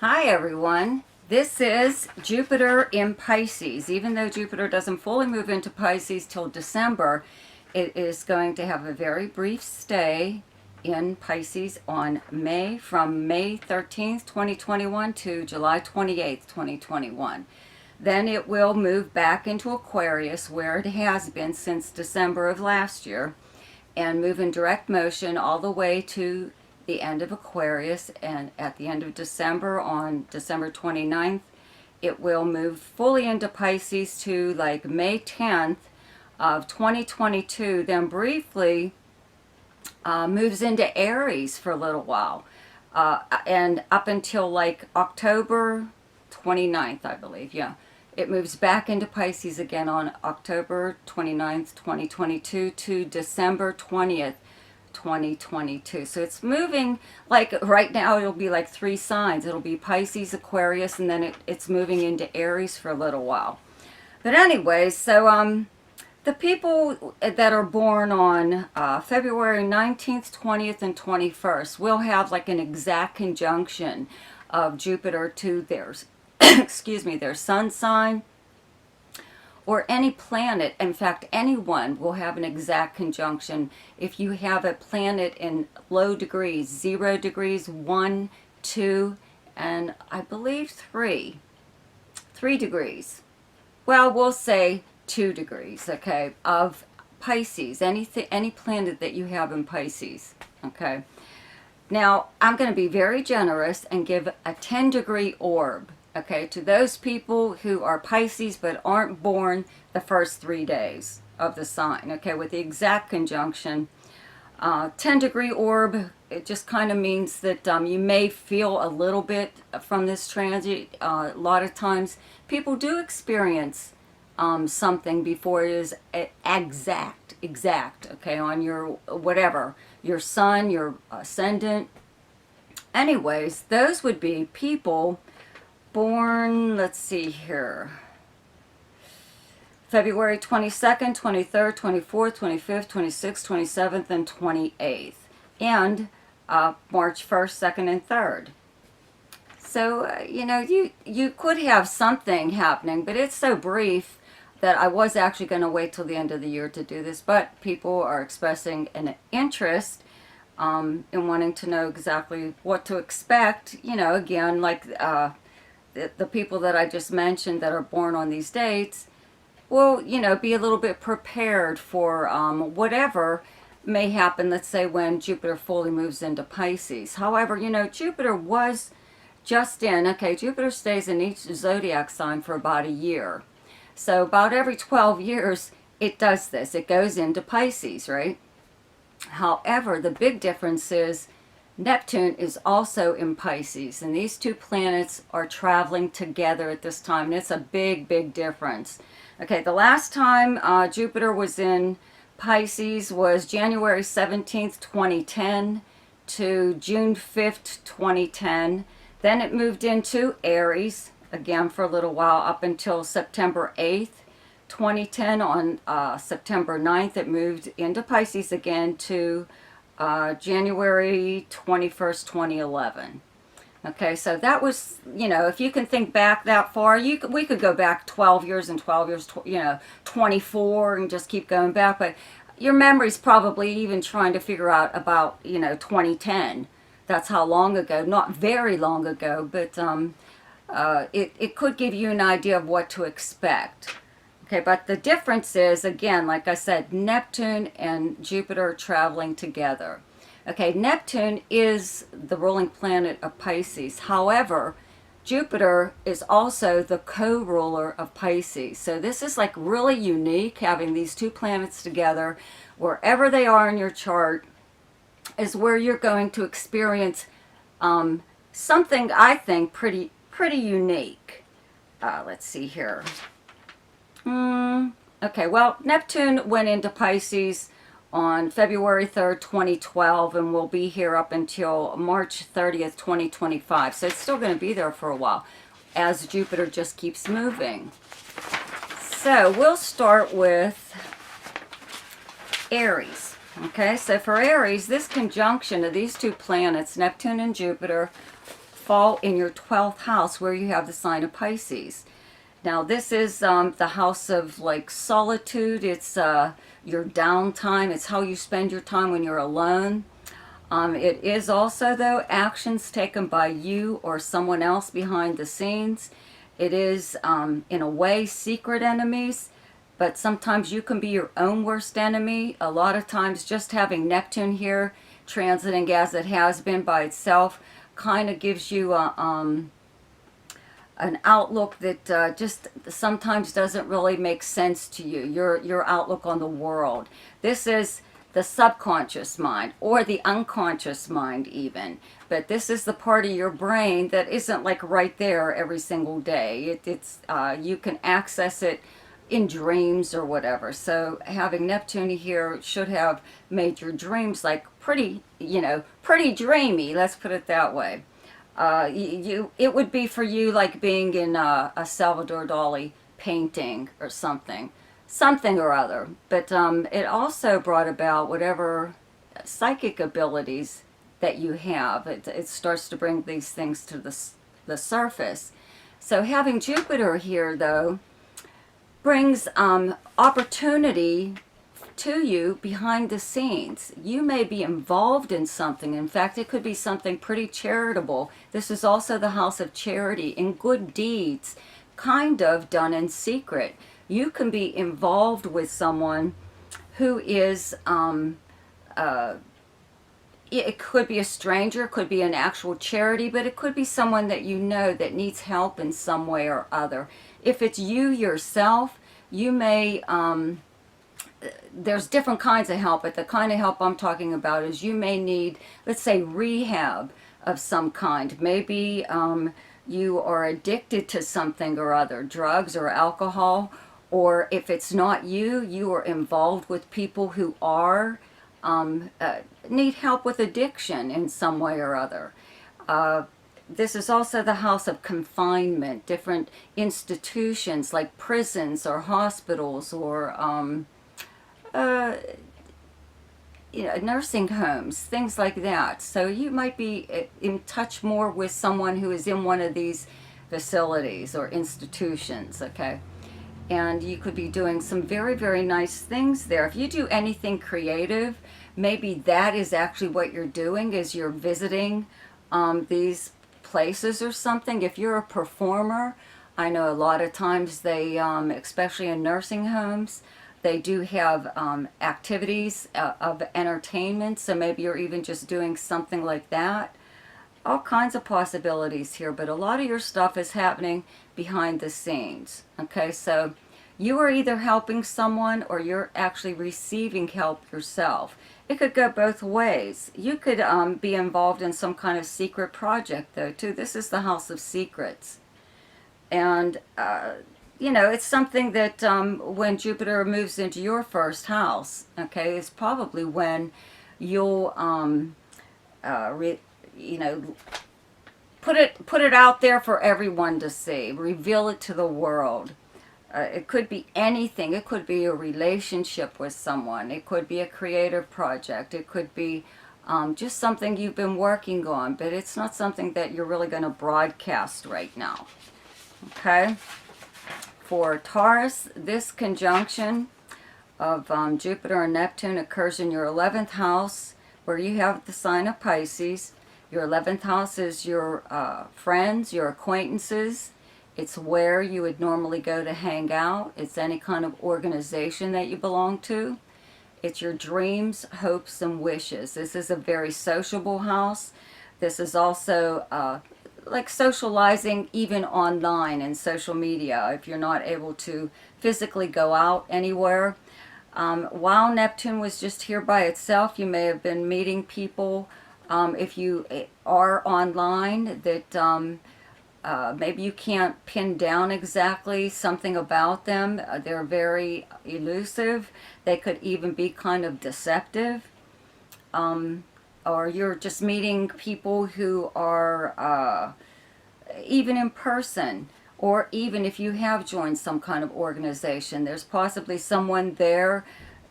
Hi everyone, this is Jupiter in Pisces. Even though Jupiter doesn't fully move into Pisces till December, it is going to have a very brief stay in Pisces from May 13th, 2021 to July 28th, 2021. Then it will move back into Aquarius, where it has been since December of last year, and move in direct motion all the way to the end of Aquarius, and at the end of December, on December 29th, it will move fully into Pisces to like May 10th of 2022, then briefly moves into Aries for a little while, and up until like October 29th, I believe, yeah. It moves back into Pisces again on October 29th, 2022 to December 20th, 2022. So it's moving, like right now it'll be like three signs. It'll be Pisces, Aquarius, and then it's moving into Aries for a little while. But anyways, so the people that are born on February 19th, 20th, and 21st will have like an exact conjunction of Jupiter to theirs. Excuse me, their sun sign, or any planet. In fact, anyone will have an exact conjunction. If you have a planet in low degrees, 0 degrees, 1, 2, and I believe 3 degrees. Well, we'll say 2 degrees, okay, of Pisces, any planet that you have in Pisces, okay. Now, I'm going to be very generous and give a 10-degree orb, okay, to those people who are Pisces but aren't born the first 3 days of the sign, okay, with the exact conjunction. 10-degree orb, it just kind of means that you may feel a little bit from this transit. A lot of times people do experience something before it is exact, okay, on your whatever, your sun, your ascendant. Anyways, those would be people born, let's see here, February 22nd, 23rd, 24th, 25th, 26th, 27th, and 28th, and March 1st, 2nd, and 3rd. So, you know, you could have something happening, but it's so brief that I was actually going to wait till the end of the year to do this, but people are expressing an interest in wanting to know exactly what to expect. You know, again, like the people that I just mentioned that are born on these dates will, you know, be a little bit prepared for whatever may happen, let's say when Jupiter fully moves into Pisces. However, you know, Jupiter was just in, okay, Jupiter stays in each zodiac sign for about a year. So about every 12 years it does this. It goes into Pisces, right? However, the big difference is Neptune is also in Pisces, and these two planets are traveling together at this time, and it's a big difference. Okay, the last time Jupiter was in Pisces was January 17th, 2010 to June 5th, 2010. Then it moved into Aries, again for a little while, up until September 8th, 2010. On September 9th, it moved into Pisces again to January 21st, 2011. Okay, so that was, you know, if you can think back that far, we could go back 12 years and 12 years, you know, 24, and just keep going back. But your memory's probably even trying to figure out about, you know, 2010. That's how long ago, not very long ago, but it could give you an idea of what to expect. Okay, but the difference is, again, like I said, Neptune and Jupiter are traveling together. Okay, Neptune is the ruling planet of Pisces. However, Jupiter is also the co-ruler of Pisces. So this is like really unique, having these two planets together. Wherever they are in your chart is where you're going to experience something, I think, pretty unique. Let's see here. Okay, well, Neptune went into Pisces on February 3rd, 2012, and will be here up until March 30th, 2025. So it's still going to be there for a while as Jupiter just keeps moving. So we'll start with Aries. Okay, so for Aries, this conjunction of these two planets, Neptune and Jupiter, fall in your 12th house where you have the sign of Pisces. Now this is the house of like solitude. It's your downtime. It's how you spend your time when you're alone. It is also, though, actions taken by you or someone else behind the scenes. It is, in a way, secret enemies, but sometimes you can be your own worst enemy. A lot of times just having Neptune here, transiting as it has been by itself, kind of gives you an outlook that just sometimes doesn't really make sense to you, your outlook on the world. This is the subconscious mind, or the unconscious mind even. But this is the part of your brain that isn't like right there every single day. It's you can access it in dreams or whatever. So having Neptune here should have made your dreams like pretty, pretty dreamy. Let's put it that way. It would be for you like being in a Salvador Dali painting or something or other. But it also brought about whatever psychic abilities that you have. It starts to bring these things to the surface. So having Jupiter here, though, brings opportunity to you behind the scenes. You may be involved in something. In fact, it could be something pretty charitable. This is also the house of charity, in good deeds, kind of done in secret. You can be involved with someone who is, it could be a stranger, it could be an actual charity, but it could be someone that you know that needs help in some way or other. If it's you yourself, you may, there's different kinds of help, but the kind of help I'm talking about is you may need, let's say, rehab of some kind. Maybe you are addicted to something or other, drugs or alcohol. Or if it's not you, you are involved with people who are, need help with addiction in some way or other. This is also the house of confinement, different institutions like prisons or hospitals or nursing homes, things like that. So you might be in touch more with someone who is in one of these facilities or institutions, okay? And you could be doing some very, very nice things there. If you do anything creative, maybe that is actually what you're doing, is you're visiting these places or something. If you're a performer, I know a lot of times they, especially in nursing homes, they do have activities of entertainment. So maybe you're even just doing something like that. All kinds of possibilities here, but a lot of your stuff is happening behind the scenes. Okay, so you are either helping someone or you're actually receiving help yourself. It could go both ways. You could be involved in some kind of secret project, though, too. This is the house of secrets. And, it's something that when Jupiter moves into your first house, okay, is probably when you'll, put it out there for everyone to see. Reveal it to the world. It could be anything. It could be a relationship with someone. It could be a creative project. It could be just something you've been working on, but it's not something that you're really going to broadcast right now. Okay? For Taurus, this conjunction of Jupiter and Neptune occurs in your 11th house, where you have the sign of Pisces. Your 11th house is your friends, your acquaintances. It's where you would normally go to hang out. It's any kind of organization that you belong to. It's your dreams, hopes, and wishes. This is a very sociable house. This is also like socializing even online and social media if you're not able to physically go out anywhere. While Neptune was just here by itself, you may have been meeting people if you are online that maybe you can't pin down exactly something about them. They're very elusive. They could even be kind of deceptive. Or you're just meeting people who are even in person, or even if you have joined some kind of organization, there's possibly someone there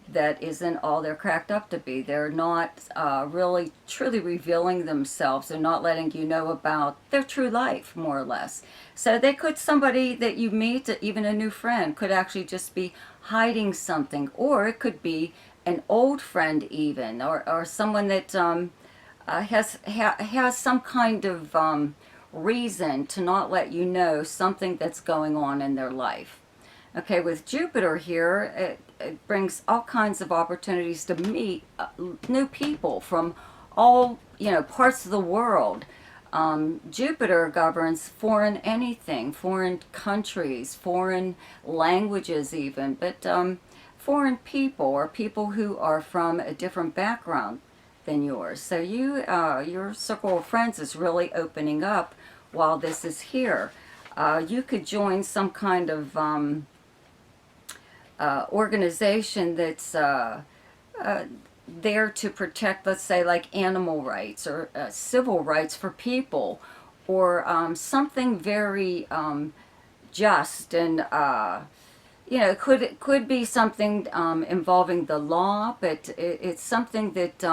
that isn't all they're cracked up to be. They're not really truly revealing themselves. They're not letting you know about their true life, more or less. So they could, somebody that you meet, even a new friend, could actually just be hiding something. Or it could be an old friend even, or someone that has some kind of reason to not let you know something that's going on in their life. Okay, with Jupiter here, it brings all kinds of opportunities to meet new people from all, parts of the world. Jupiter governs foreign anything, foreign countries, foreign languages even, but foreign people, or people who are from a different background than yours. So your circle of friends is really opening up while this is here. You could join some kind of organization that's there to protect, let's say, like animal rights or civil rights for people, or something very just, and could be something involving the law, but it's something that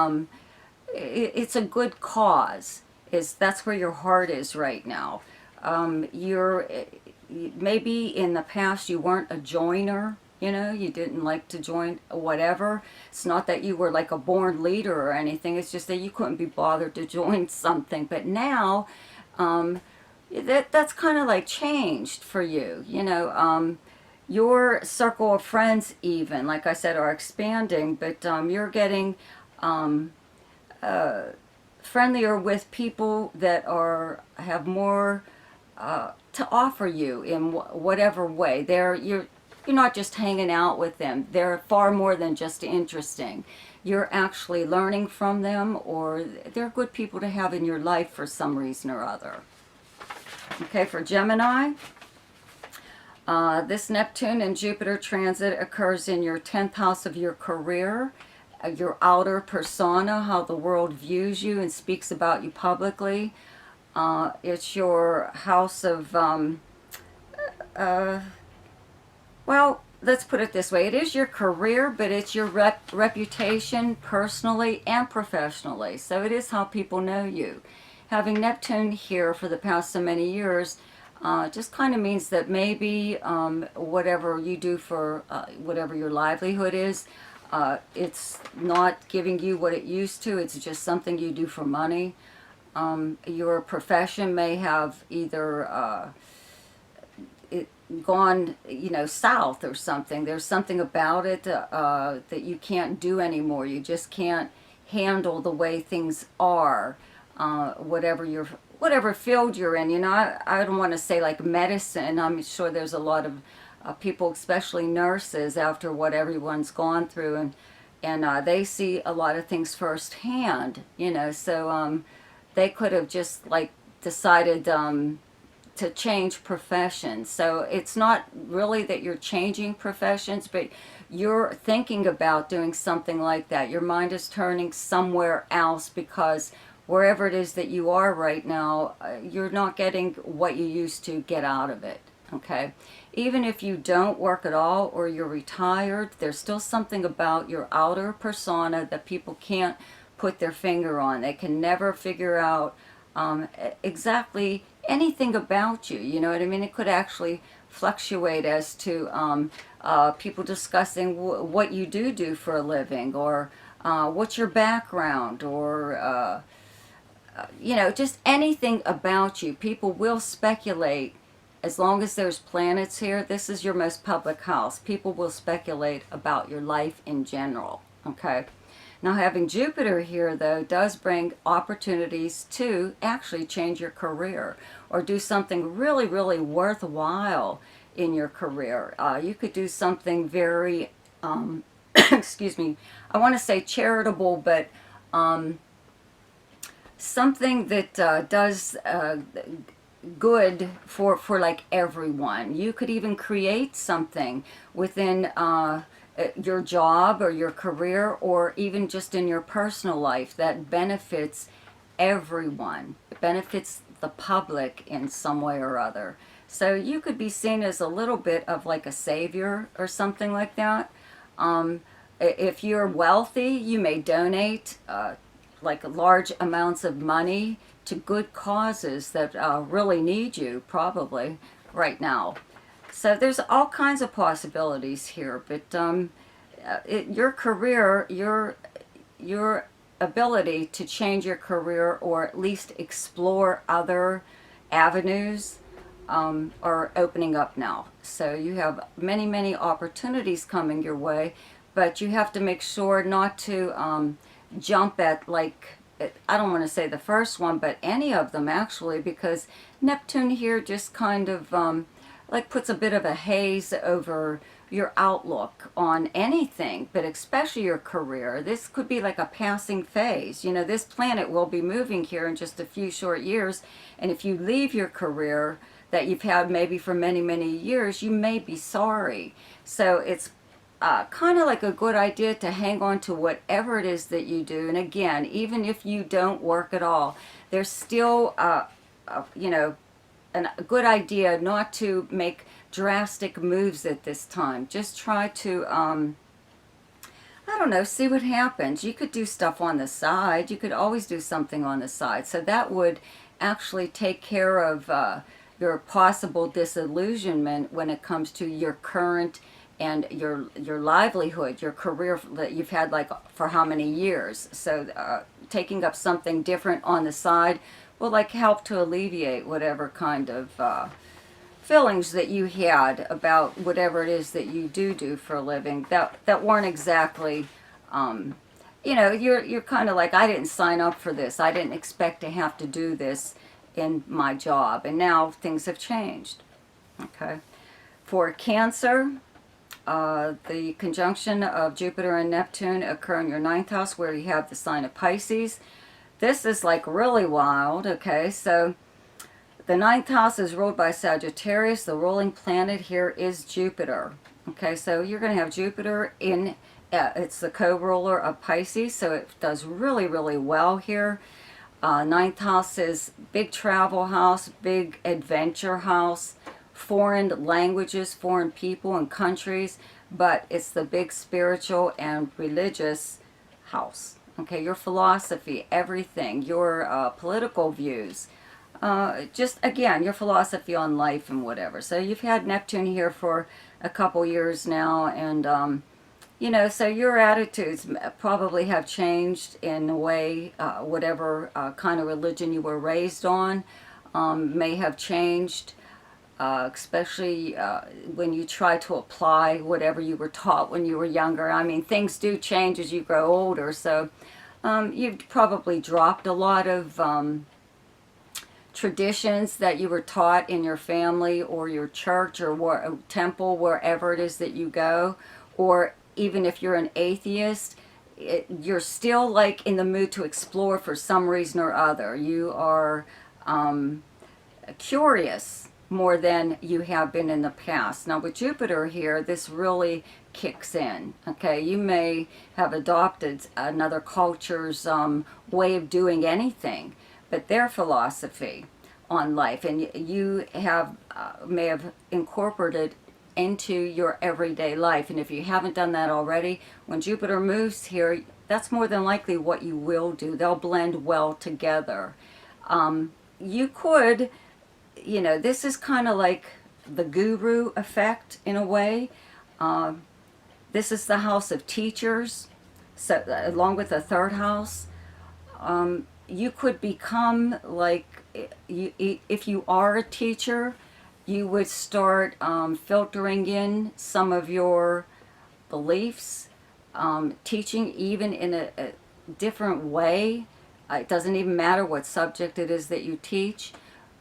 it's a good cause. That's where your heart is right now. Maybe in the past you weren't a joiner. You didn't like to join whatever. It's not that you were like a born leader or anything. It's just that you couldn't be bothered to join something. But now, that's kind of like changed for you. Your circle of friends, even, like I said, are expanding. But you're getting friendlier with people that have more to offer you in whatever way. You're not just hanging out with them. They're far more than just interesting. You're actually learning from them, or they're good people to have in your life for some reason or other. Okay, for Gemini, this Neptune and Jupiter transit occurs in your 10th house of your career, your outer persona, how the world views you and speaks about you publicly. It's your house of... well, let's put it this way. It is your career, but it's your reputation personally and professionally. So it is how people know you. Having Neptune here for the past so many years just kind of means that maybe whatever you do for whatever your livelihood is, it's not giving you what it used to. It's just something you do for money. Your profession may have either... gone, south or something. There's something about it that you can't do anymore. You just can't handle the way things are, whatever field you're in. I don't want to say like medicine. I'm sure there's a lot of people, especially nurses, after what everyone's gone through, and they see a lot of things firsthand. So they could have just like decided to change professions. So it's not really that you're changing professions, but you're thinking about doing something like that. Your mind is turning somewhere else because wherever it is that you are right now, you're not getting what you used to get out of it. Okay? Even if you don't work at all or you're retired, there's still something about your outer persona that people can't put their finger on. They can never figure out exactly anything about you. You know what I mean? It could actually fluctuate as to people discussing what you do for a living, or what's your background, or just anything about you. People will speculate. As long as there's planets here, this is your most public house. People will speculate about your life in general. Okay? Now, having Jupiter here, though, does bring opportunities to actually change your career or do something really, really worthwhile in your career. You could do something very, excuse me, I want to say charitable, but something that does good for like everyone. You could even create something within your job or your career, or even just in your personal life that benefits everyone. It benefits the public in some way or other. So you could be seen as a little bit of like a savior or something like that. If you're wealthy, you may donate like large amounts of money to good causes that really need you probably right now. So there's all kinds of possibilities here, but your career, your ability to change your career or at least explore other avenues are opening up now. So you have many, many opportunities coming your way, but you have to make sure not to jump at, like, I don't want to say the first one, but any of them actually, because Neptune here just kind of like puts a bit of a haze over your outlook on anything, but especially your career. This could be like a passing phase. You know, this planet will be moving here in just a few short years, and if you leave your career that you've had maybe for many, many years, you may be sorry. So it's kind of like a good idea to hang on to whatever it is that you do. And again, even if you don't work at all, there's still, you know, a good idea not to make drastic moves at this time. Just try to, I don't know, see what happens. You could do stuff on the side. You could always do something on the side. So that would actually take care of your possible disillusionment when it comes to your current and your livelihood, your career that you've had like for how many years. So taking up something different on the side will like help to alleviate whatever kind of feelings that you had about whatever it is that you do for a living that weren't exactly, you know, you're kind of like, I didn't sign up for this. I didn't expect to have to do this in my job, and now things have changed. Okay, for Cancer, the conjunction of Jupiter and Neptune occur in your 9th house where you have the sign of Pisces. This is like really wild. Okay, so the 9th house is ruled by Sagittarius. The ruling planet here is Jupiter. Okay, so you're going to have Jupiter in, it's the co-ruler of Pisces, so it does really, really well here. 9th house is big travel house, big adventure house, foreign languages, foreign people and countries, but it's the big spiritual and religious house. Okay, your philosophy, everything, your political views, just again, your philosophy on life and whatever. So you've had Neptune here for a couple years now, and you know, so your attitudes probably have changed in a way, whatever kind of religion you were raised on may have changed. Especially when you try to apply whatever you were taught when you were younger. I mean, things do change as you grow older, so you've probably dropped a lot of traditions that you were taught in your family or your church or temple, wherever it is that you go. Or even if you're an atheist, you're still like in the mood to explore for some reason or other. You are curious more than you have been in the past. Now with Jupiter here, this really kicks in. Okay, you may have adopted another culture's way of doing anything, but their philosophy on life, and you have may have incorporated into your everyday life. And if you haven't done that already, when Jupiter moves here, that's more than likely what you will do. They'll blend well together. You could, you know, this is kind of like the guru effect in a way. This is the house of teachers, so along with the 3rd house. You could become like, if you are a teacher, you would start filtering in some of your beliefs, teaching even in a different way. It doesn't even matter what subject it is that you teach.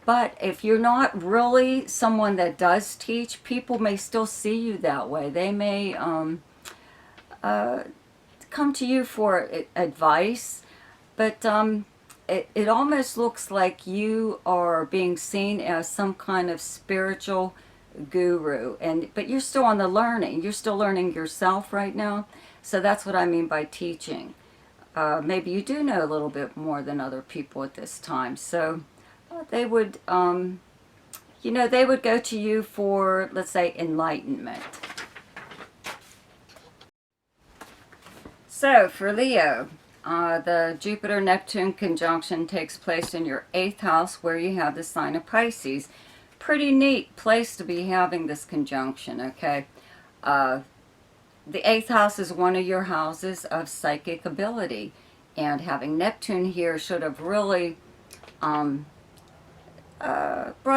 But if you're not really someone that does teach, people may still see you that way. They may come to you for advice, but it almost looks like you are being seen as some kind of spiritual guru. But you're still on the learning. You're still learning yourself right now. So that's what I mean by teaching. Maybe you do know a little bit more than other people at this time. So they would, you know, they would go to you for, let's say, enlightenment. So for Leo, the Jupiter-Neptune conjunction takes place in your 8th house where you have the sign of Pisces. Pretty neat place to be having this conjunction, okay? The 8th house is one of your houses of psychic ability. And having Neptune here should have really brought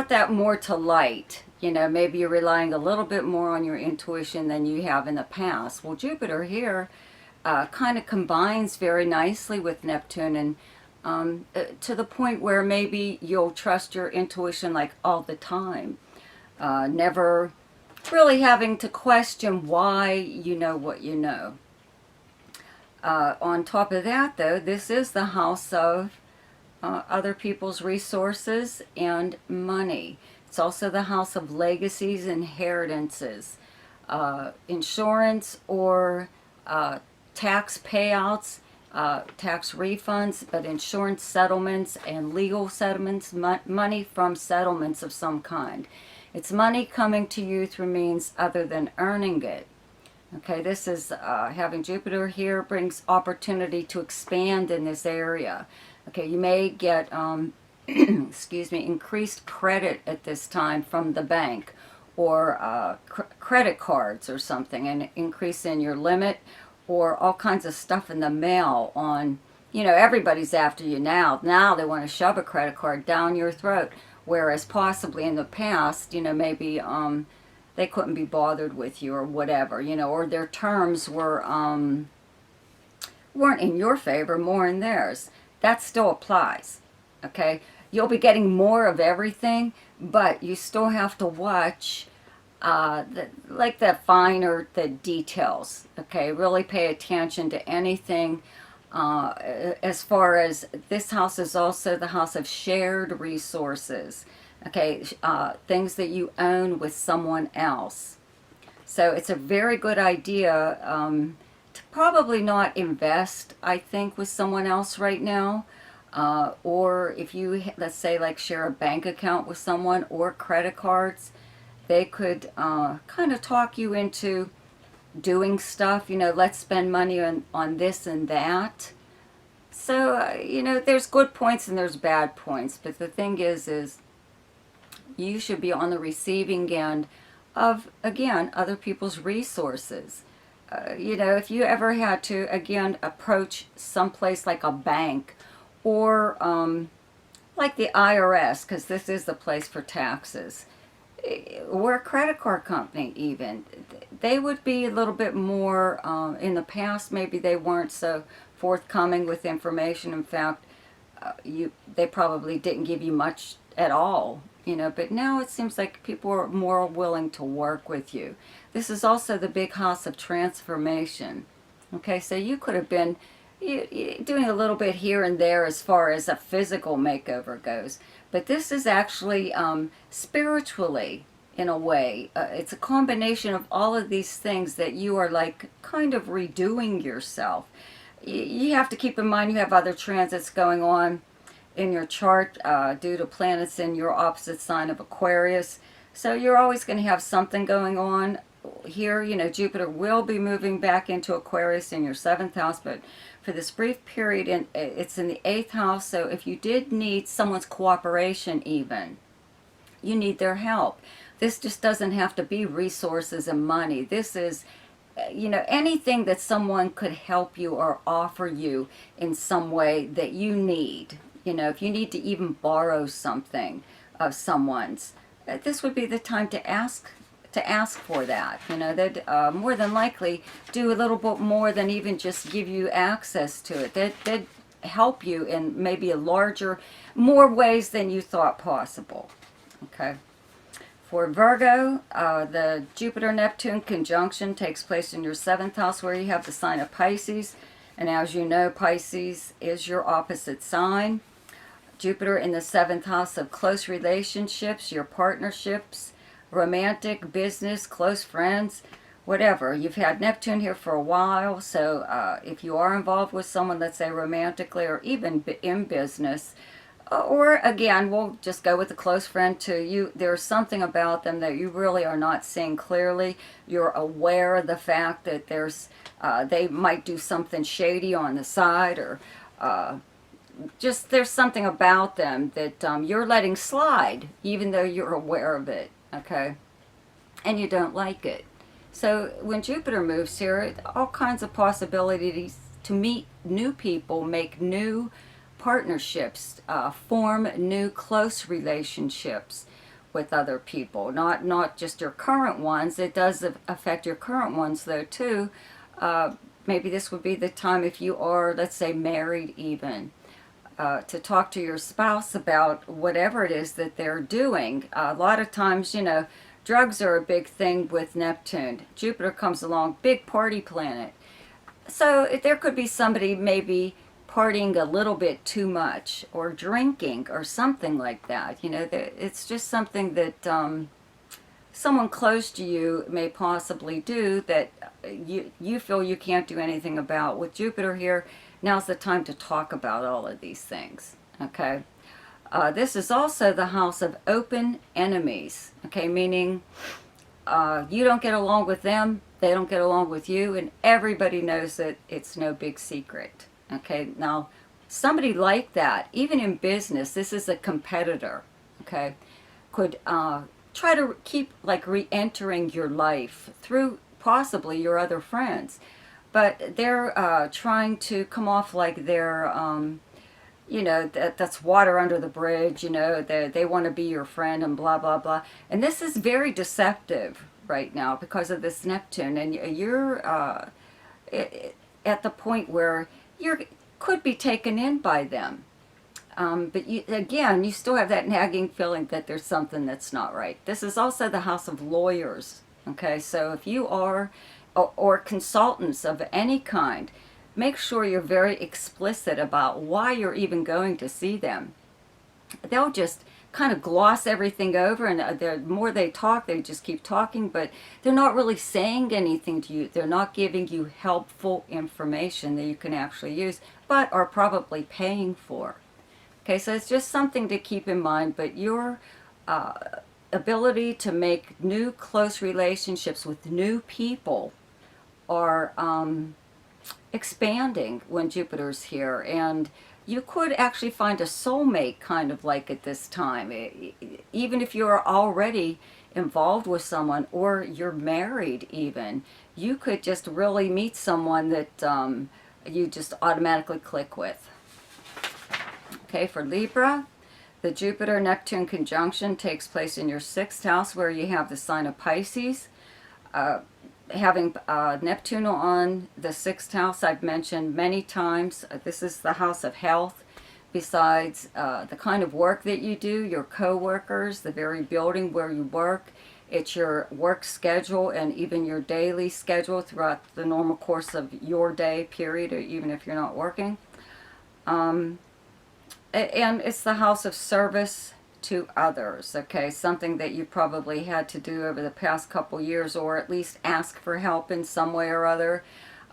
that more to light. You know, maybe you're relying a little bit more on your intuition than you have in the past. Well, Jupiter here kind of combines very nicely with Neptune, and to the point where maybe you'll trust your intuition like all the time. Never really having to question why you know what you know. On top of that, though, this is the house of other people's resources and money. It's also the house of legacies, inheritances, insurance or tax payouts, tax refunds, but insurance settlements and legal settlements, money from settlements of some kind. It's money coming to you through means other than earning it. Okay, this is having Jupiter here brings opportunity to expand in this area. Okay, you may get, excuse me, increased credit at this time from the bank or credit cards or something, an increase in your limit or all kinds of stuff in the mail on, you know, everybody's after you now. Now they want to shove a credit card down your throat, whereas possibly in the past, you know, maybe they couldn't be bothered with you or whatever, you know, or their terms were weren't in your favor, more in theirs. That still applies, okay? You'll be getting more of everything, but you still have to watch the finer the details, okay? Really pay attention to anything. As far as this house is also the house of shared resources, okay? Things that you own with someone else. So it's a very good idea to probably not invest, I think, with someone else right now. Or if you, let's say, like share a bank account with someone or credit cards, they could kind of talk you into doing stuff, you know, let's spend money on this and that. So, you know, there's good points and there's bad points. But the thing is you should be on the receiving end of, again, other people's resources. You know, if you ever had to, again, approach someplace like a bank or like the IRS, because this is the place for taxes, or a credit card company even, they would be a little bit more, in the past maybe they weren't so forthcoming with information. In fact, they probably didn't give you much at all, you know, but now it seems like people are more willing to work with you. This is also the big house of transformation. Okay, so you could have been doing a little bit here and there as far as a physical makeover goes, but this is actually spiritually, in a way. It's a combination of all of these things that you are like kind of redoing yourself. You have to keep in mind you have other transits going on in your chart due to planets in your opposite sign of Aquarius. So you're always going to have something going on here. You know, Jupiter will be moving back into Aquarius in your 7th house, but for this brief period, it's in the 8th house. So if you did need someone's cooperation even, you need their help. This just doesn't have to be resources and money. This is, you know, anything that someone could help you or offer you in some way that you need. You know, if you need to even borrow something of someone's, this would be the time to ask for that. You know, they'd more than likely do a little bit more than even just give you access to it. They'd help you in maybe more ways than you thought possible. Okay. For Virgo, the Jupiter-Neptune conjunction takes place in your 7th house where you have the sign of Pisces. And as you know, Pisces is your opposite sign. Jupiter in the 7th house of close relationships, your partnerships, romantic, business, close friends, whatever. You've had Neptune here for a while, so if you are involved with someone, let's say romantically or even in business, Or again, we'll just go with a close friend too. There's something about them that you really are not seeing clearly. You're aware of the fact that they might do something shady on the side, or just there's something about them that you're letting slide, even though you're aware of it, okay? And you don't like it. So when Jupiter moves here, all kinds of possibilities to meet new people, make new partnerships, form new close relationships with other people. Not just your current ones. It does affect your current ones though too. Maybe this would be the time if you are, let's say, married even, to talk to your spouse about whatever it is that they're doing. A lot of times, you know, drugs are a big thing with Neptune. Jupiter comes along, big party planet. So there could be somebody maybe partying a little bit too much, or drinking, or something like that. You know, it's just something that someone close to you may possibly do that you feel you can't do anything about. With Jupiter here, now's the time to talk about all of these things, okay? This is also the house of open enemies, okay? Meaning you don't get along with them, they don't get along with you, and everybody knows that it's no big secret, okay? Now, somebody like that, even in business, this is a competitor, okay, could try to keep like re-entering your life through possibly your other friends. But they're trying to come off like they're, you know, that's water under the bridge, you know, they want to be your friend and blah, blah, blah. And this is very deceptive right now because of this Neptune. And you're at the point where you could be taken in by them. But again, you still have that nagging feeling that there's something that's not right. This is also the house of lawyers. Okay, so if you are, or consultants of any kind, make sure you're very explicit about why you're even going to see them. They'll just kind of gloss everything over, and the more they talk, they just keep talking, but they're not really saying anything to you. They're not giving you helpful information that you can actually use, but are probably paying for. Okay, so it's just something to keep in mind, but your ability to make new close relationships with new people are expanding when Jupiter's here, and you could actually find a soulmate kind of like at this time. Even if you're already involved with someone, or you're married even, you could just really meet someone that you just automatically click with. Okay, for Libra, the Jupiter-Neptune conjunction takes place in your 6th house, where you have the sign of Pisces. Having Neptune on the 6th house, I've mentioned many times, this is the house of health. Besides the kind of work that you do, your co-workers, the very building where you work, it's your work schedule and even your daily schedule throughout the normal course of your day period, or even if you're not working. And it's the house of service to others, okay? Something that you probably had to do over the past couple years, or at least ask for help in some way or other.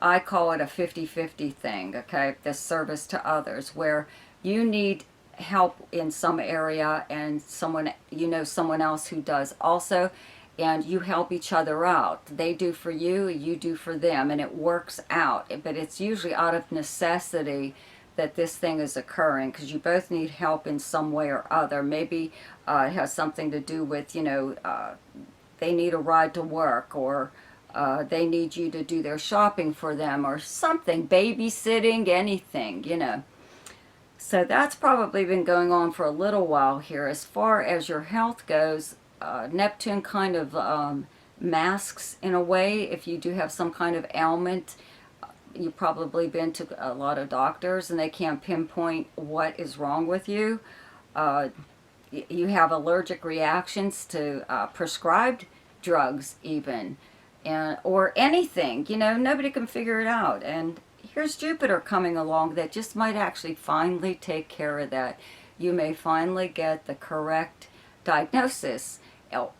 I call it a 50-50 thing, okay? This service to others, where you need help in some area and someone, you know, someone else who does also, and you help each other out. They do for you, you do for them, and it works out. But it's usually out of necessity that this thing is occurring, because you both need help in some way or other. Maybe it has something to do with, you know, they need a ride to work, or they need you to do their shopping for them, or something, babysitting, anything, you know. So that's probably been going on for a little while here. As far as your health goes, Neptune kind of masks in a way if you do have some kind of ailment. You've probably been to a lot of doctors and they can't pinpoint what is wrong with you. You have allergic reactions to prescribed drugs even, or anything, you know, nobody can figure it out. And here's Jupiter coming along that just might actually finally take care of that. You may finally get the correct diagnosis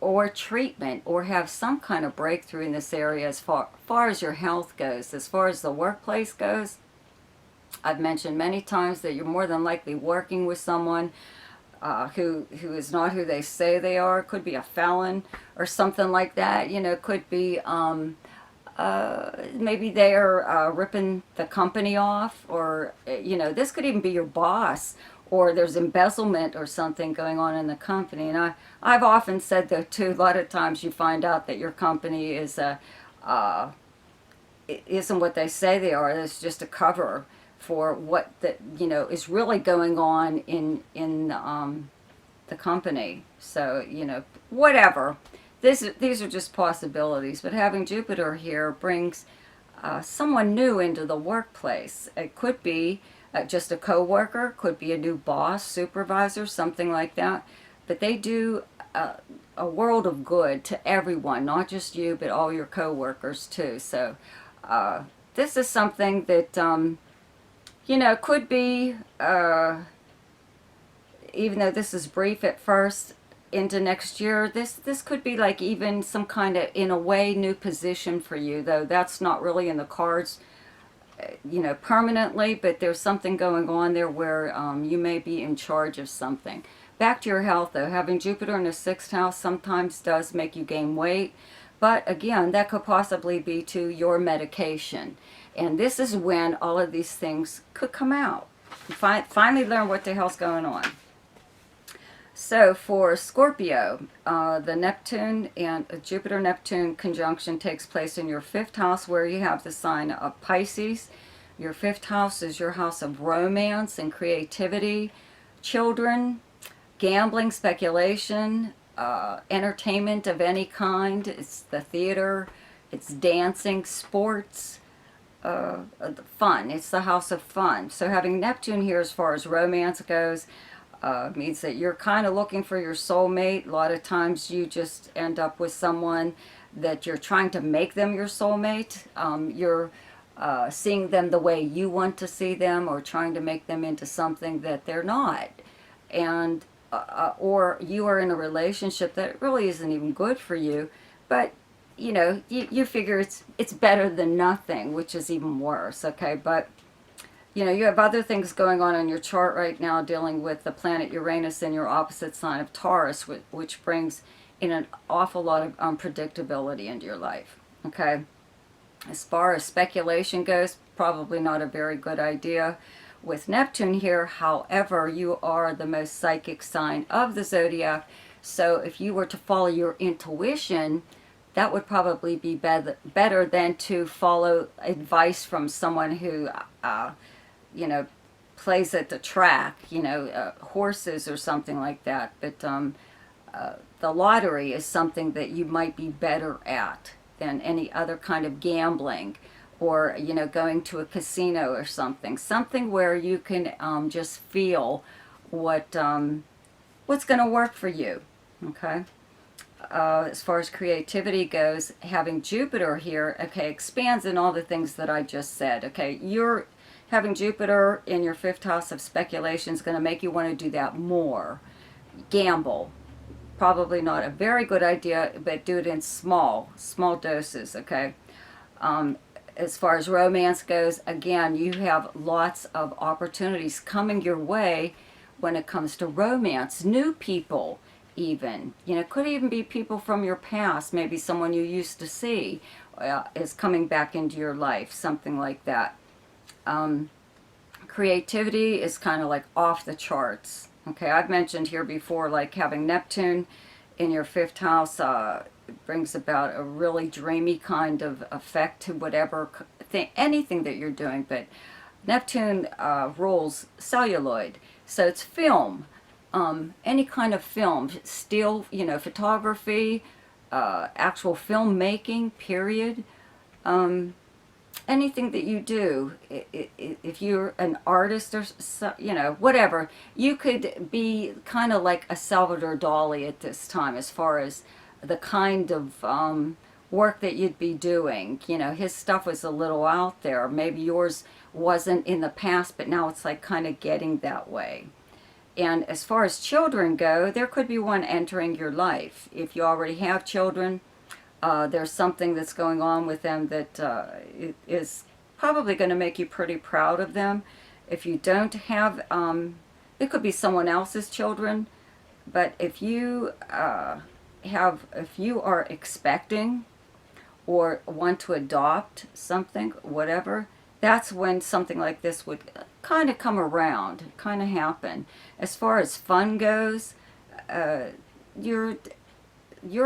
or treatment, or have some kind of breakthrough in this area as far as your health goes. As far as the workplace goes, I've mentioned many times that you're more than likely working with someone who is not who they say they are. It could be a felon or something like that. You know, it could be maybe they are ripping the company off, or you know, this could even be your boss, or there's embezzlement or something going on in the company. And I've often said though too, a lot of times you find out that your company is isn't what they say they are. It's just a cover for what is really going on in the company. So whatever. These are just possibilities. But having Jupiter here brings someone new into the workplace. It could be just a coworker, could be a new boss, supervisor, something like that. But they do a world of good to everyone, not just you, but all your coworkers too. So this is something that could be, even though this is brief at first, into next year, this could be like even some kind of, in a way, new position for you, though that's not really in the cards, permanently, but there's something going on there where you may be in charge of something. Back to your health, though, having Jupiter in the 6th house sometimes does make you gain weight, but again, that could possibly be to your medication. And this is when all of these things could come out. Finally learn what the hell's going on. So for Scorpio, the Neptune and Jupiter-Neptune conjunction takes place in your 5th house, where you have the sign of Pisces. Your 5th house is your house of romance and creativity, children, gambling, speculation, entertainment of any kind. It's the theater, it's dancing, sports, fun. It's the house of fun. So having Neptune here as far as romance goes means that you're kind of looking for your soulmate. A lot of times you just end up with someone that you're trying to make them your soulmate. You're seeing them the way you want to see them, or trying to make them into something that they're not. And or you are in a relationship that really isn't even good for you, but you figure it's better than nothing, which is even worse. Okay, but you have other things going on in your chart right now, dealing with the planet Uranus in your opposite sign of Taurus, which brings in an awful lot of unpredictability into your life. Okay, as far as speculation goes, probably not a very good idea with Neptune here. However, you are the most psychic sign of the zodiac, so if you were to follow your intuition, that would probably be better than to follow advice from someone who plays at the track, horses or something like that. But the lottery is something that you might be better at than any other kind of gambling, or going to a casino or something where you can just feel what's going to work for you. Okay. As far as creativity goes, having Jupiter here, okay, expands in all the things that I just said. Okay, you're having Jupiter in your 5th house of speculation is going to make you want to do that more. Gamble. Probably not a very good idea, but do it in small doses, okay? As far as romance goes, again, you have lots of opportunities coming your way when it comes to romance. New people, even. Could even be people from your past. Maybe someone you used to see is coming back into your life, something like that. Creativity is kind of like off the charts. Okay, I've mentioned here before, like having Neptune in your 5th house brings about a really dreamy kind of effect to whatever anything that you're doing. But Neptune rules celluloid, so it's film, any kind of film, still, photography, actual filmmaking, period. Anything that you do, if you're an artist or whatever, you could be kind of like a Salvador Dali at this time, as far as the kind of work that you'd be doing. His stuff was a little out there. Maybe yours wasn't in the past, but now it's like kind of getting that way. And as far as children go, there could be one entering your life. If you already have children, there's something that's going on with them that is probably going to make you pretty proud of them. If you don't have, it could be someone else's children, but if you if you are expecting or want to adopt something, whatever, that's when something like this would kind of come around, kind of happen. As far as fun goes, your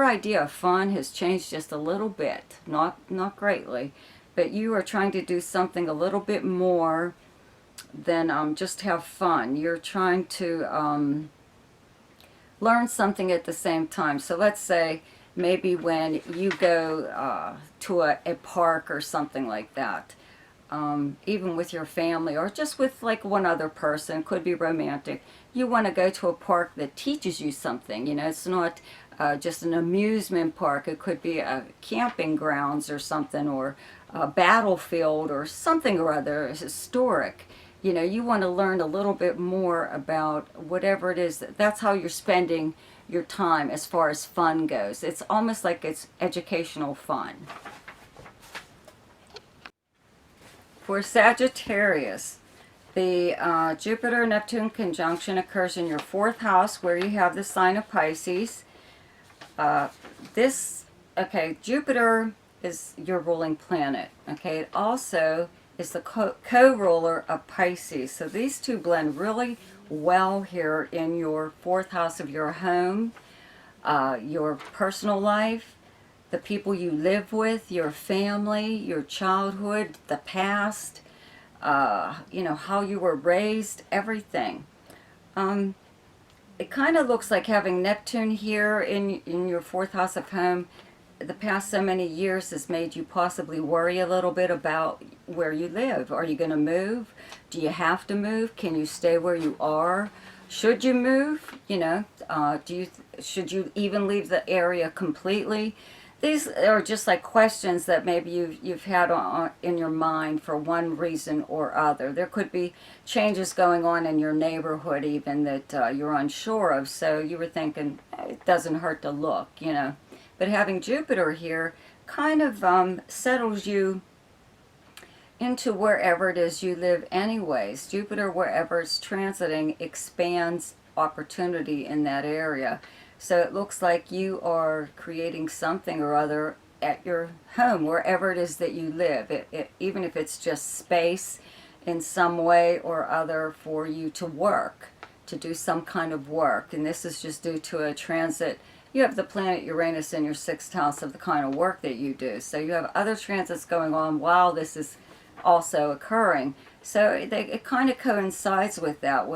idea of fun has changed just a little bit, not greatly, but you are trying to do something a little bit more than just have fun. You're trying to learn something at the same time. So let's say maybe when you go to a park or something like that, even with your family or just with like one other person, could be romantic, you want to go to a park that teaches you something. You know, it's not just an amusement park. It could be a camping grounds or something, or a battlefield or something or other historic. You know, you want to learn a little bit more about whatever it is. That's how you're spending your time as far as fun goes. It's almost like it's educational fun. For Sagittarius, the Jupiter-Neptune conjunction occurs in your 4th house where you have the sign of Pisces. Jupiter is your ruling planet. Okay, it also is the co-ruler of Pisces. So these two blend really well here in your 4th house of your home, your personal life, the people you live with, your family, your childhood, the past, you know, how you were raised, everything. It kind of looks like having Neptune here in your 4th house of home the past so many years has made you possibly worry a little bit about where you live. Are you going to move? Do you have to move? Can you stay where you are? Should you move? You know, should you even leave the area completely? These are just like questions that maybe you've had in your mind for one reason or other. There could be changes going on in your neighborhood even that you're unsure of, so you were thinking it doesn't hurt to look, you know. But having Jupiter here kind of settles you into wherever it is you live anyways. Jupiter, wherever it's transiting, expands opportunity in that area. So it looks like you are creating something or other at your home, wherever it is that you live. Even if it's just space in some way or other for you to work, to do some kind of work. And this is just due to a transit. You have the planet Uranus in your 6th house of the kind of work that you do. So you have other transits going on while this is also occurring. So it kind of coincides with that.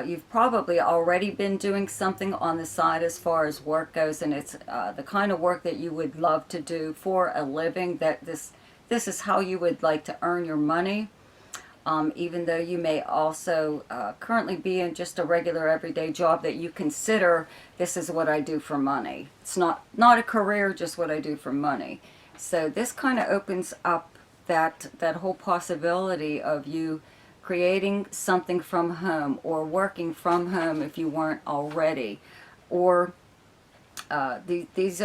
You've probably already been doing something on the side as far as work goes, and it's the kind of work that you would love to do for a living, that this is how you would like to earn your money. Even though you may also currently be in just a regular everyday job that you consider, this is what I do for money. It's not a career, just what I do for money. So this kind of opens up that whole possibility of you creating something from home or working from home if you weren't already. Or these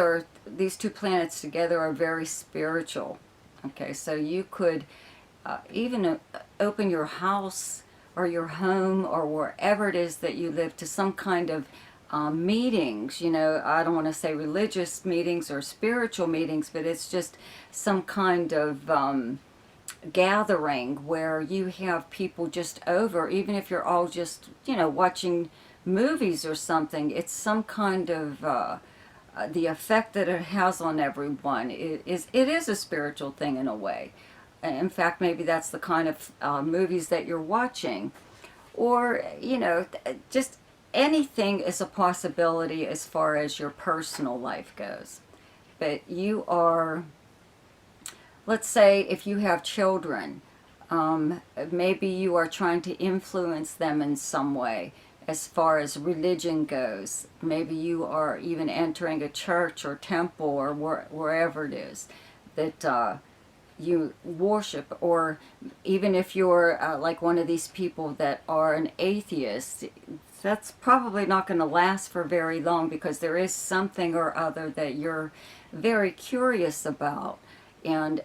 two planets together are very spiritual. Okay, so you could even open your house or your home or wherever it is that you live to some kind of meetings. You know, I don't want to say religious meetings or spiritual meetings, but it's just some kind of gathering where you have people just over, even if you're all just, you know, watching movies or something. It's some kind of the effect that it has on everyone. It is a spiritual thing in a way. In fact, maybe that's the kind of movies that you're watching. Or, you know, just anything is a possibility as far as your personal life goes. But you are, let's say if you have children, maybe you are trying to influence them in some way as far as religion goes. Maybe you are even entering a church or temple or wherever it is that you worship. Or even if you're like one of these people that are an atheist, that's probably not going to last for very long, because there is something or other that you're very curious about. and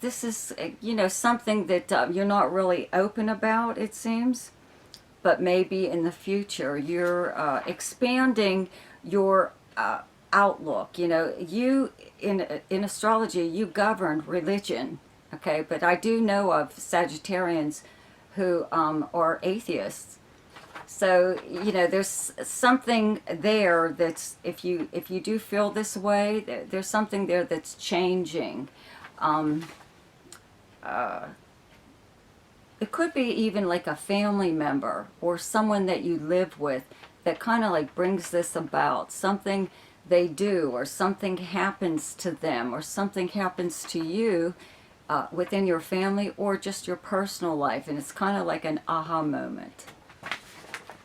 this is, you know, something that you're not really open about, it seems. But maybe in the future you're expanding your outlook. You know, you in astrology you govern religion, okay? But I do know of Sagittarians who are atheists. So you know, there's something there that's, if you do feel this way, there's something there that's changing. Um, It could be even like a family member or someone that you live with that kind of like brings this about. Something they do, or something happens to them, or something happens to you within your family or just your personal life. And it's kind of like an aha moment.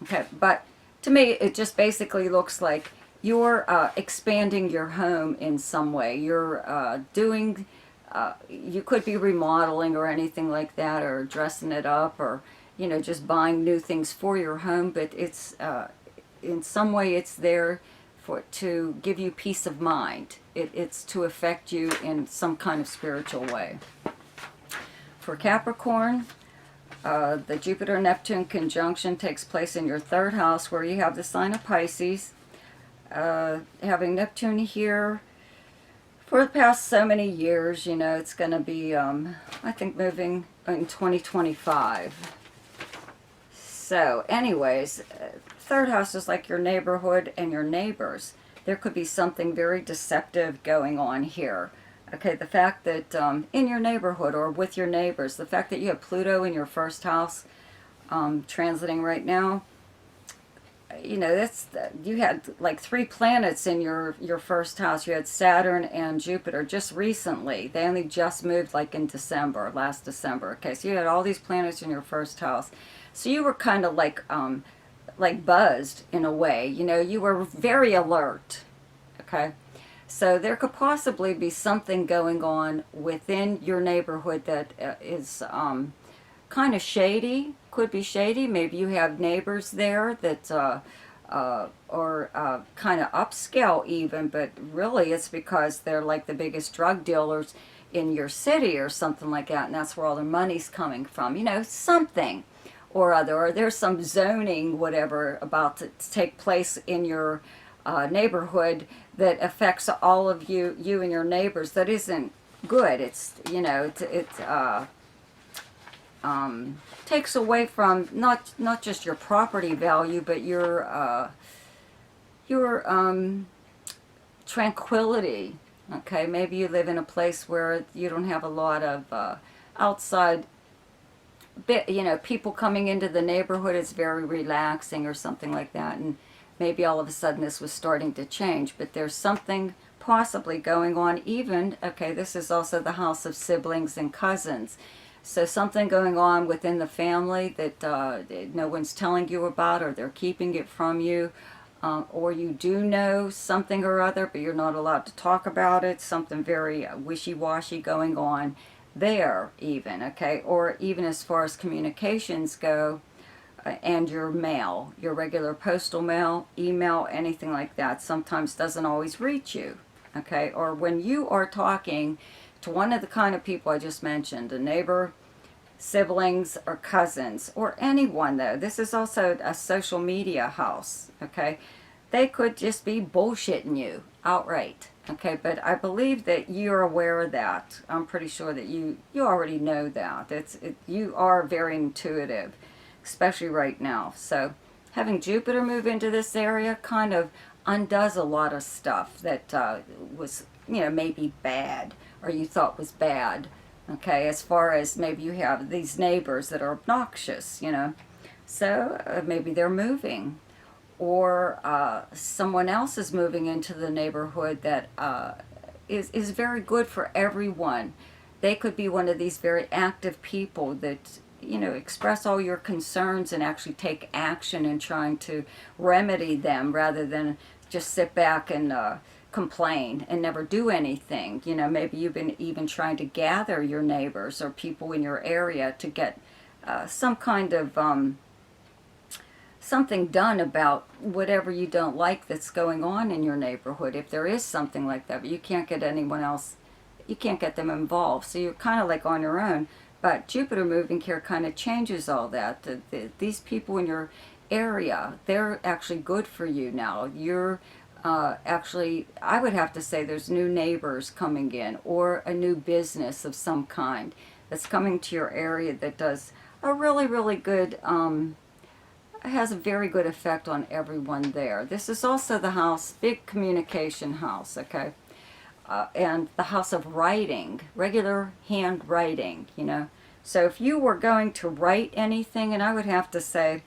Okay, but to me it just basically looks like you're expanding your home in some way. You're doing... you could be remodeling or anything like that, or dressing it up, or you know, just buying new things for your home. But it's in some way it's there to give you peace of mind. It's to affect you in some kind of spiritual way. For Capricorn, the Jupiter-Neptune conjunction takes place in your 3rd house, where you have the sign of Pisces. Having Neptune here for the past so many years, you know, it's going to be, I think, moving in 2025. So, anyways, 3rd house is like your neighborhood and your neighbors. There could be something very deceptive going on here. Okay, the fact that in your neighborhood or with your neighbors, the fact that you have Pluto in your 1st house transiting right now, you know, that's, you had like 3 planets in your 1st house. You had Saturn and Jupiter just recently. They only just moved like in December, last December. Okay, so you had all these planets in your 1st house. So you were kind of like buzzed in a way. You know, you were very alert. Okay, so there could possibly be something going on within your neighborhood that is kind of shady. Could be shady. Maybe you have neighbors there that or kind of upscale even, but really it's because they're like the biggest drug dealers in your city or something like that, and that's where all their money's coming from. You know, something or other, or there's some zoning whatever about to take place in your neighborhood that affects all of you and your neighbors. That isn't good. It's, you know, it takes away from not just your property value, but your tranquility. Okay, maybe you live in a place where you don't have a lot of outside, you know, people coming into the neighborhood. It's very relaxing or something like that, and maybe all of a sudden this was starting to change. But there's something possibly going on. Even, okay, this is also the house of siblings and cousins. So something going on within the family that no one's telling you about, or they're keeping it from you, or you do know something or other, but you're not allowed to talk about it. Something very wishy-washy going on there even, okay? Or even as far as communications go, and your mail, your regular postal mail, email, anything like that, sometimes doesn't always reach you, okay? Or when you are talking to one of the kind of people I just mentioned, a neighbor, siblings, or cousins, or anyone though. This is also a social media house, okay? They could just be bullshitting you outright, okay? But I believe that you're aware of that. I'm pretty sure that you already know that. You are very intuitive, especially right now. So having Jupiter move into this area kind of undoes a lot of stuff that was, you know, maybe bad, or you thought was bad, okay, as far as maybe you have these neighbors that are obnoxious, you know, so maybe they're moving, or someone else is moving into the neighborhood that is very good for everyone. They could be one of these very active people that, you know, express all your concerns and actually take action in trying to remedy them, rather than just sit back and complain and never do anything. You know, maybe you've been even trying to gather your neighbors or people in your area to get some kind of something done about whatever you don't like that's going on in your neighborhood, if there is something like that. But you can't get anyone else you can't get them involved. So you're kind of like on your own. But Jupiter moving here kind of changes all that. These people in your area, they're actually good for you now. You're actually, I would have to say there's new neighbors coming in, or a new business of some kind that's coming to your area that does a really, really good, has a very good effect on everyone there. This is also the house, big communication house, okay? And the house of writing, regular handwriting, you know. So if you were going to write anything, and I would have to say,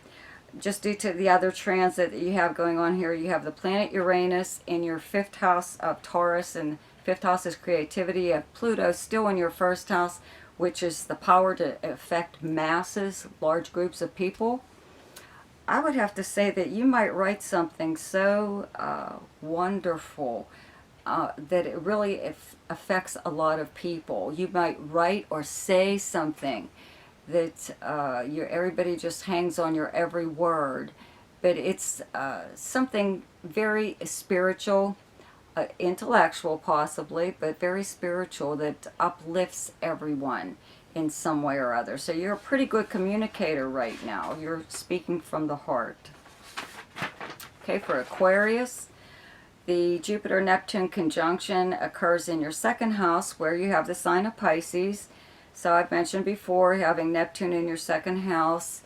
just due to the other transit that you have going on here, you have the planet Uranus in your 5th house of Taurus, and 5th house is creativity. You have Pluto still in your 1st house, which is the power to affect masses, large groups of people. I would have to say that you might write something so wonderful that it really affects a lot of people. You might write or say something that everybody just hangs on your every word, but it's something very spiritual, intellectual possibly, but very spiritual, that uplifts everyone in some way or other. So you're a pretty good communicator right now. You're speaking from the heart. Okay, for Aquarius, the Jupiter-Neptune conjunction occurs in your 2nd house, where you have the sign of Pisces. So I've mentioned before, having Neptune in your 2nd house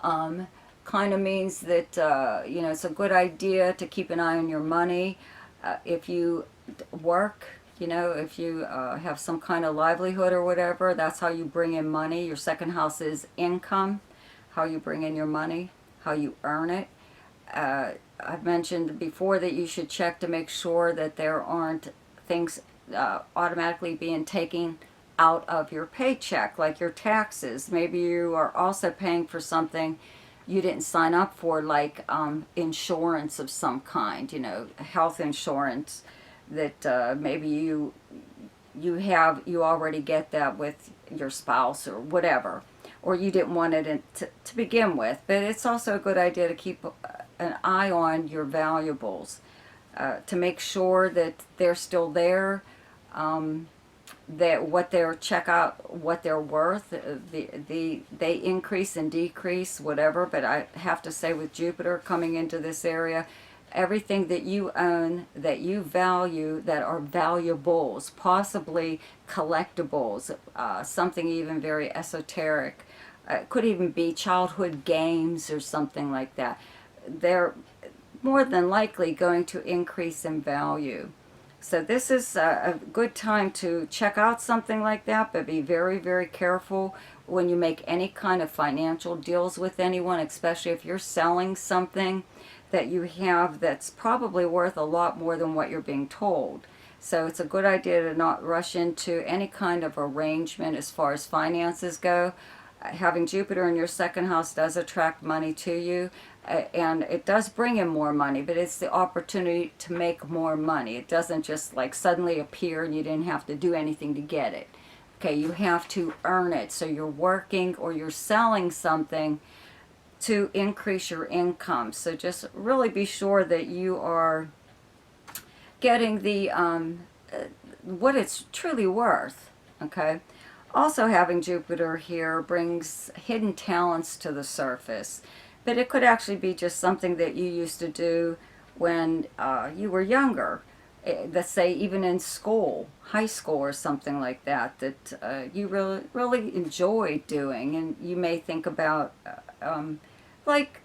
kind of means that, you know, it's a good idea to keep an eye on your money. If you work, you know, if you have some kind of livelihood or whatever, that's how you bring in money. Your 2nd house is income, how you bring in your money, how you earn it. I've mentioned before that you should check to make sure that there aren't things automatically being taken out of your paycheck, like your taxes. Maybe you are also paying for something you didn't sign up for, like insurance of some kind, you know, health insurance, that maybe you already get that with your spouse or whatever, or you didn't want it to begin with. But it's also a good idea to keep an eye on your valuables, to make sure that they're still there, that what they're what they're worth, they increase and decrease, whatever. But I have to say, with Jupiter coming into this area, everything that you own, that you value, that are valuables, possibly collectibles, something even very esoteric, could even be childhood games or something like that, they're more than likely going to increase in value. So this is a good time to check out something like that, but be very, very careful when you make any kind of financial deals with anyone, especially if you're selling something that you have that's probably worth a lot more than what you're being told. So it's a good idea to not rush into any kind of arrangement as far as finances go. Having Jupiter in your 2nd house does attract money to you, and it does bring in more money, but it's the opportunity to make more money. It doesn't just like suddenly appear and you didn't have to do anything to get it. Okay, you have to earn it. So you're working or you're selling something to increase your income. So just really be sure that you are getting the what it's truly worth. Okay. Also, having Jupiter here brings hidden talents to the surface, but it could actually be just something that you used to do when you were younger. Let's say even in school, high school or something like that, that you really enjoyed doing, and you may think about like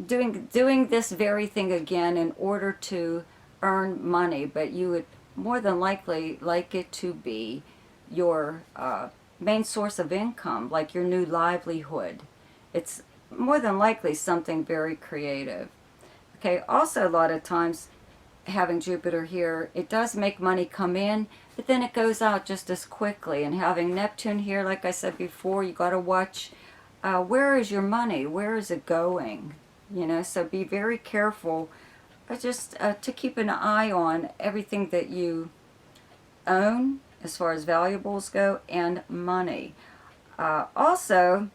doing this very thing again in order to earn money, but you would more than likely like it to be your main source of income, like your new livelihood. It's more than likely something very creative. Okay, also a lot of times having Jupiter here, it does make money come in, but then it goes out just as quickly. And having Neptune here, like I said before, you got to watch where is your money, where is it going, you know. So be very careful, just to keep an eye on everything that you own as far as valuables go, and money. Also,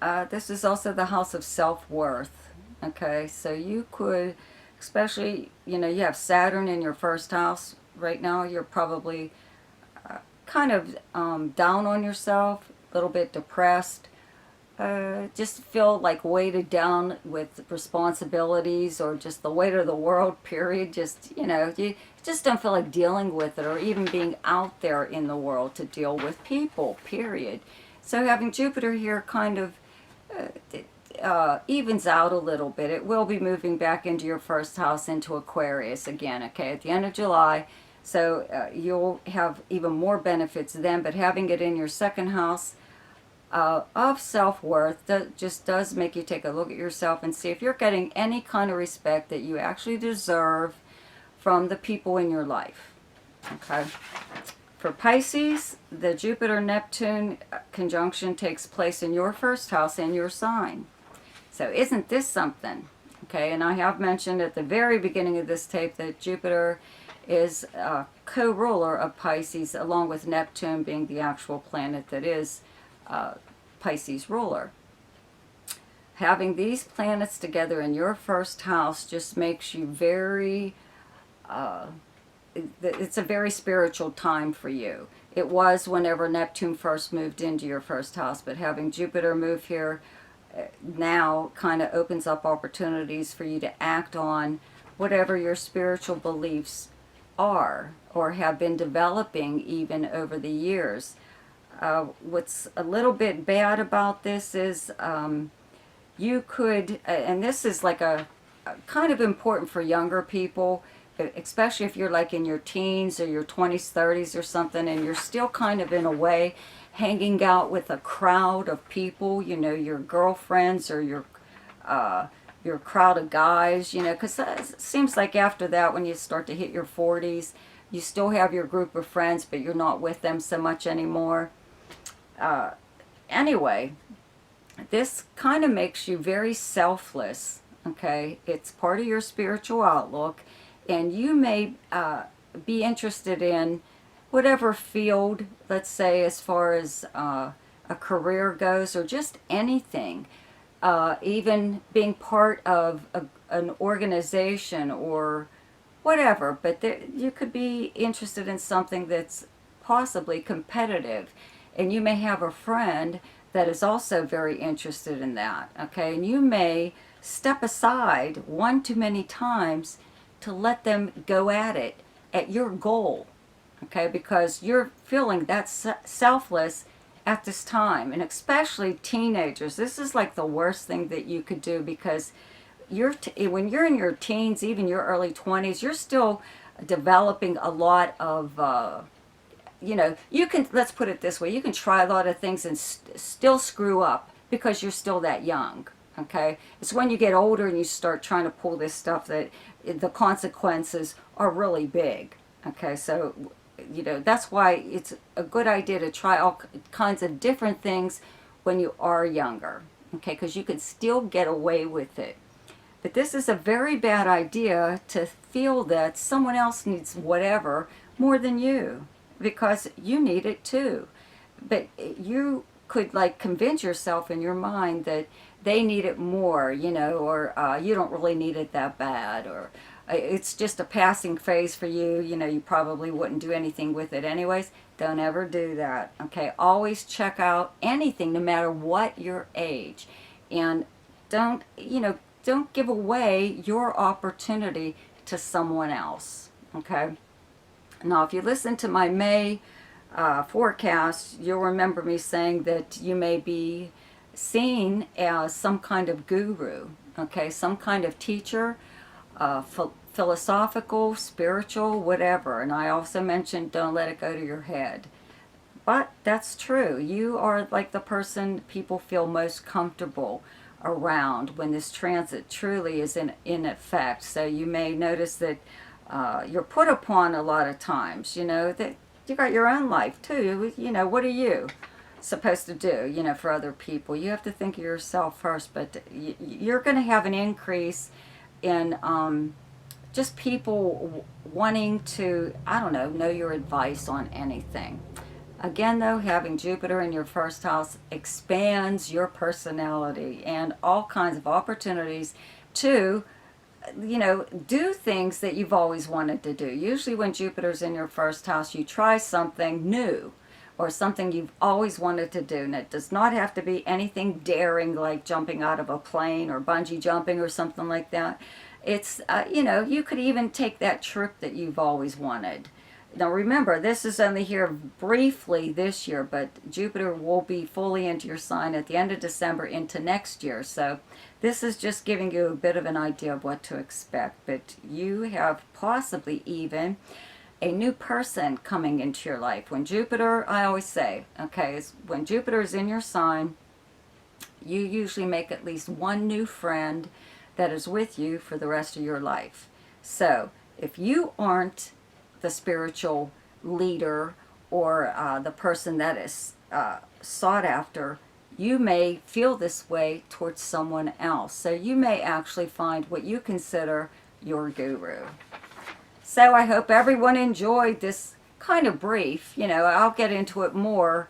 this is also the house of self-worth. Okay, so you could, especially, you know, you have Saturn in your 1st house right now. You're probably kind of down on yourself, a little bit depressed, just feel like weighted down with responsibilities or just the weight of the world, period. Just, you just don't feel like dealing with it or even being out there in the world to deal with people, period. So having Jupiter here kind of evens out a little bit. It will be moving back into your first house, into Aquarius again, okay, at the end of July. So you'll have even more benefits then, but having it in your second house of self-worth that just does make you take a look at yourself and see if you're getting any kind of respect that you actually deserve from the people in your life. Okay. For Pisces, the Jupiter-Neptune conjunction takes place in your first house and your sign. So isn't this something? Okay, and I have mentioned at the very beginning of this tape that Jupiter is a co-ruler of Pisces, along with Neptune being the actual planet that is Pisces ruler. Having these planets together in your first house just makes you very, it's a very spiritual time for you. It was whenever Neptune first moved into your first house, but having Jupiter move here now kind of opens up opportunities for you to act on whatever your spiritual beliefs are or have been developing even over the years. What's a little bit bad about this is you could, and this is like a kind of important for younger people, especially if you're like in your teens or your 20s, 30s or something, and you're still kind of in a way hanging out with a crowd of people, your girlfriends or your crowd of guys, because it seems like after that, when you start to hit your 40s, you still have your group of friends, but you're not with them so much anymore. Anyway, this kind of makes you very selfless, okay? It's part of your spiritual outlook, and you may be interested in whatever field, let's say, as far as a career goes, or just anything. Even being part of an organization or whatever, but you could be interested in something that's possibly competitive, and you may have a friend that is also very interested in that, okay? And you may step aside one too many times to let them go at it, at your goal, okay? Because you're feeling that selfless at this time, and especially teenagers. This is like the worst thing that you could do, because when you're in your teens, even your early 20s, you're still developing a lot of you can, let's put it this way, you can try a lot of things and still screw up because you're still that young, okay? It's when you get older and you start trying to pull this stuff that the consequences are really big, okay? So that's why it's a good idea to try all kinds of different things when you are younger, okay? Because you can still get away with it. But this is a very bad idea to feel that someone else needs whatever more than you, because you need it too. But you could like convince yourself in your mind that they need it more, or you don't really need it that bad, or it's just a passing phase for you, you probably wouldn't do anything with it anyways. Don't ever do that, okay? Always check out anything, no matter what your age. And don't give away your opportunity to someone else, okay? Now, if you listen to my May forecast, you'll remember me saying that you may be seen as some kind of guru, okay? Some kind of teacher, philosophical, spiritual, whatever. And I also mentioned don't let it go to your head. But that's true. You are like the person people feel most comfortable around when this transit truly is in effect. So you may notice that you're put upon a lot of times, that you got your own life too. What are you supposed to do, for other people? You have to think of yourself first, but you're going to have an increase in just people wanting to, I don't know your advice on anything. Again, though, having Jupiter in your first house expands your personality and all kinds of opportunities to you know, do things that you've always wanted to do. Usually when Jupiter's in your first house, you try something new or something you've always wanted to do. And it does not have to be anything daring like jumping out of a plane or bungee jumping or something like that. It's, you know, you could even take that trip that you've always wanted. Now remember, this is only here briefly this year, but Jupiter will be fully into your sign at the end of December into next year. So this is just giving you a bit of an idea of what to expect. But you have possibly even a new person coming into your life. When Jupiter, I always say, okay, is when Jupiter is in your sign, you usually make at least one new friend that is with you for the rest of your life. So if you aren't the spiritual leader or the person that is sought after, you may feel this way towards someone else. So you may actually find what you consider your guru. So I hope everyone enjoyed this kind of brief. You know, I'll get into it more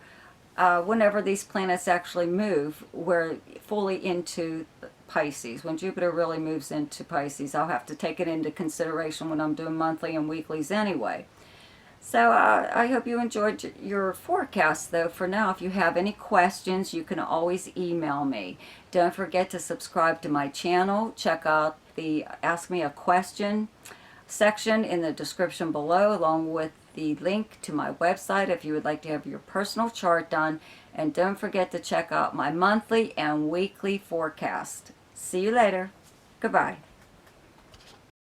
whenever these planets actually move. We're fully into Pisces. When Jupiter really moves into Pisces, I'll have to take it into consideration when I'm doing monthly and weeklies anyway. So I hope you enjoyed your forecast, though. For now, if you have any questions, you can always email me. Don't forget to subscribe to my channel. Check out the Ask Me a Question section in the description below, along with the link to my website if you would like to have your personal chart done. And don't forget to check out my monthly and weekly forecast. See you later. Goodbye.